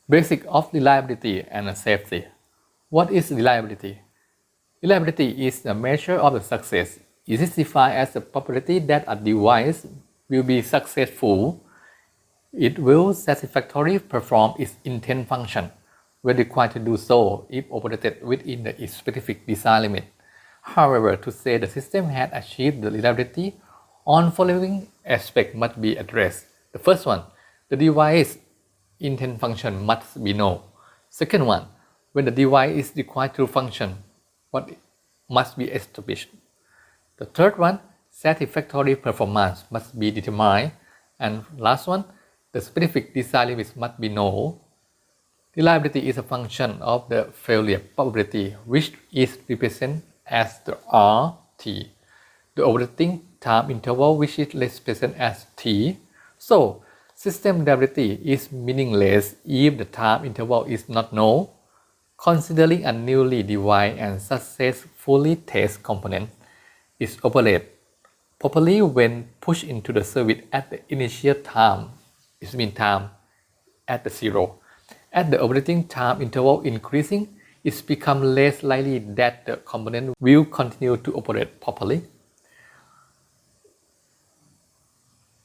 Basic of reliability and safety. What is reliability? Reliability is the measure of the success. It is defined as the probability that a device will be successful. It will satisfactorily perform its intended function when required to do so if operated within the specific design limit. However, to say the system had achieved the reliability, on following aspects must be addressed. The first one, the device intended function must be known. Second one, when the device is required to function, what must be established. The third one, satisfactory performance must be determined. And last one, the specific design limits must be known. Reliability is a function of the failure probability, which is represented as the RT. The operating time interval, which is represented as T. So, system reliability is meaningless if the time interval is not known. Considering a newly devised and successfully tested component is operated properly when pushed into the service at the initial time, it means time at the zero. As the operating time interval increasing, it becomes less likely that the component will continue to operate properly.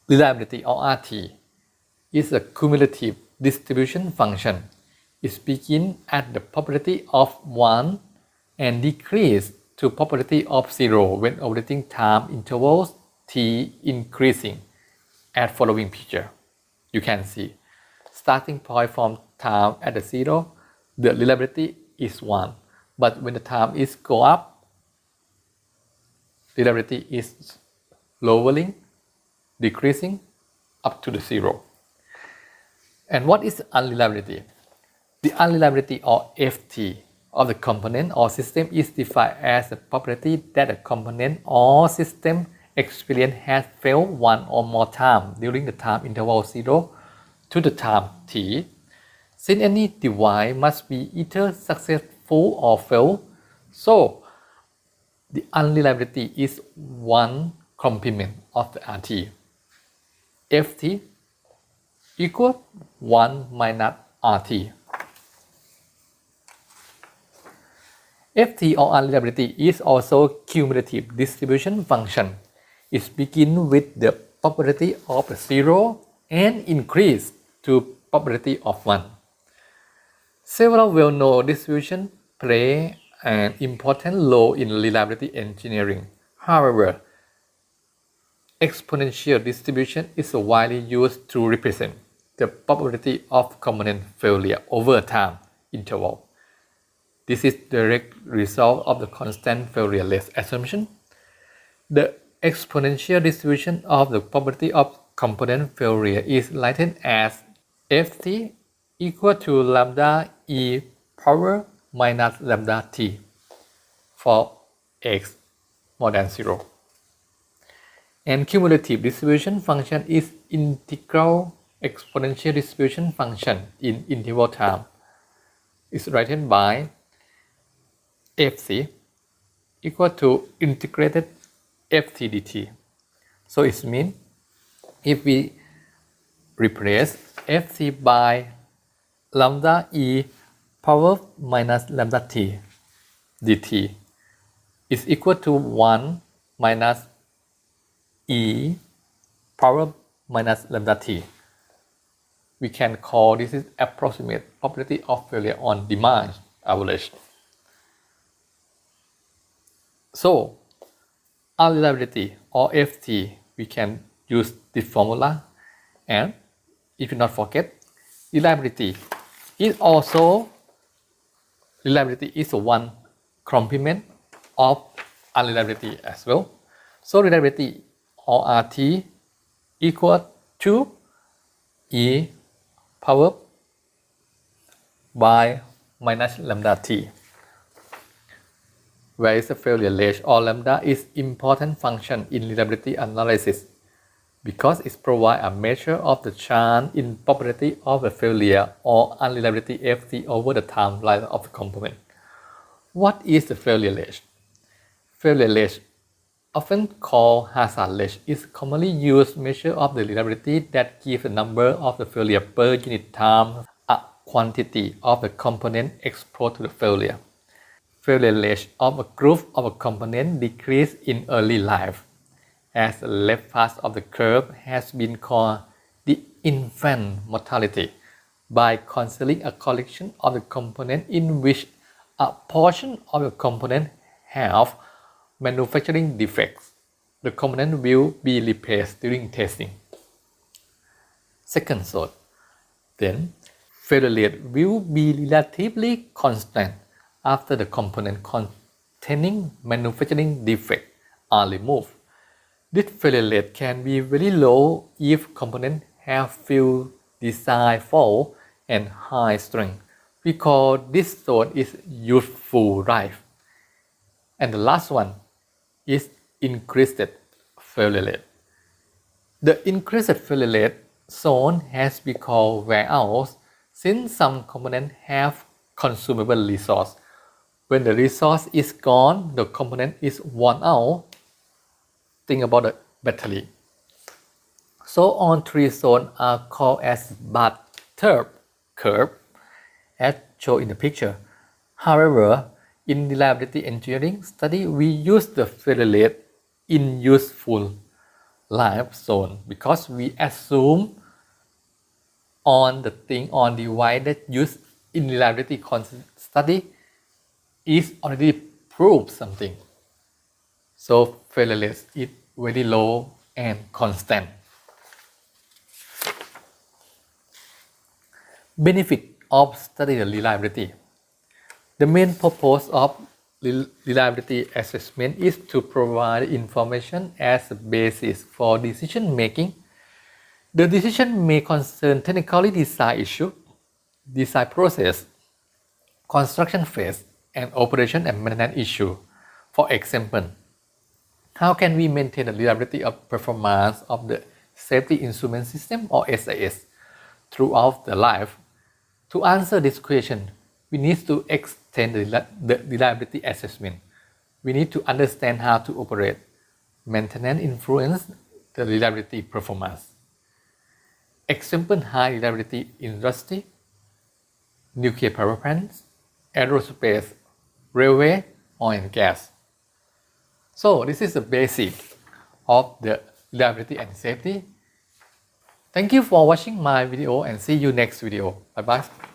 Reliability or RT is a cumulative distribution function. It begins at the probability of 1 and decreases to probability of 0 when operating time intervals t increasing. As following picture, you can see starting point from time at the 0, the reliability is 1, but when the time is go up, reliability is lowering, decreasing up to the 0. And what is unreliability? The unreliability or FT of the component or system is defined as the probability that a component or system experience has failed one or more times during the time interval 0 to the time t. Since any device must be either successful or fail, so the unreliability is one complement of the RT. FT equals 1 minus RT. FT or unreliability is also cumulative distribution function. It begins with the probability of 0 and increases to probability of 1. Several well-known distributions play an important role in reliability engineering. However, exponential distribution is widely used to represent the probability of component failure over time interval. This is the direct result of the constant failure rate assumption. The exponential distribution of the probability of component failure is written as Ft equal to lambda e power minus lambda t for x more than 0. And cumulative distribution function is integral exponential distribution function in interval time. It's written by Fc equal to integrated Ft dt. So it means if we replace Fc by lambda e power minus lambda t dt is equal to 1 minus e power minus lambda t. We can call this is approximate probability of failure on demand average. So, unreliability or FT, we can use this formula, and if you not forget, reliability is one complement of unreliability as well. So reliability or RT equal to E power by minus lambda t. Where is the failure rate or lambda is important function in reliability analysis because it provides a measure of the chance in probability of a failure or unreliability Ft over the time life of the component. What is the failure rate? Failure rate, often called hazard rate, is commonly used measure of the reliability that gives the number of the failure per unit time. A quantity of the component exposed to the failure. Failure rate of a group of a component decrease in early life, as the left part of the curve has been called the infant mortality by considering a collection of the component in which a portion of the component have manufacturing defects. The component will be replaced during testing. Second thought, then failure rate will be relatively constant after the component containing manufacturing defect are removed. This failure rate can be very low if components have few design faults and high strength. We call this zone is useful life. And the last one is increased failure rate. The increased failure rate zone has been called wear out since some components have consumable resource. When the resource is gone, the component is worn out. Think about the battery. So all three zones are called as bathtub curve, as shown in the picture. However, in reliability engineering study, we use the failure rate in useful life zone because we assume on the device that used in reliability study is already proved something. So failure rate is very low and constant. Benefit of study reliability. The main purpose of reliability assessment is to provide information as a basis for decision making. The decision may concern technically design issue, design process, construction phase, and operation and maintenance issue. For example, how can we maintain the reliability of performance of the safety instrument system or SIS throughout the life? To answer this question, we need to extend the reliability assessment. We need to understand how to operate. Maintenance influence the reliability performance. Example: high reliability industry, nuclear power plants, aerospace, railway, oil and gas. So this is the basic of the reliability and safety. Thank you for watching my video and see you next video. Bye bye.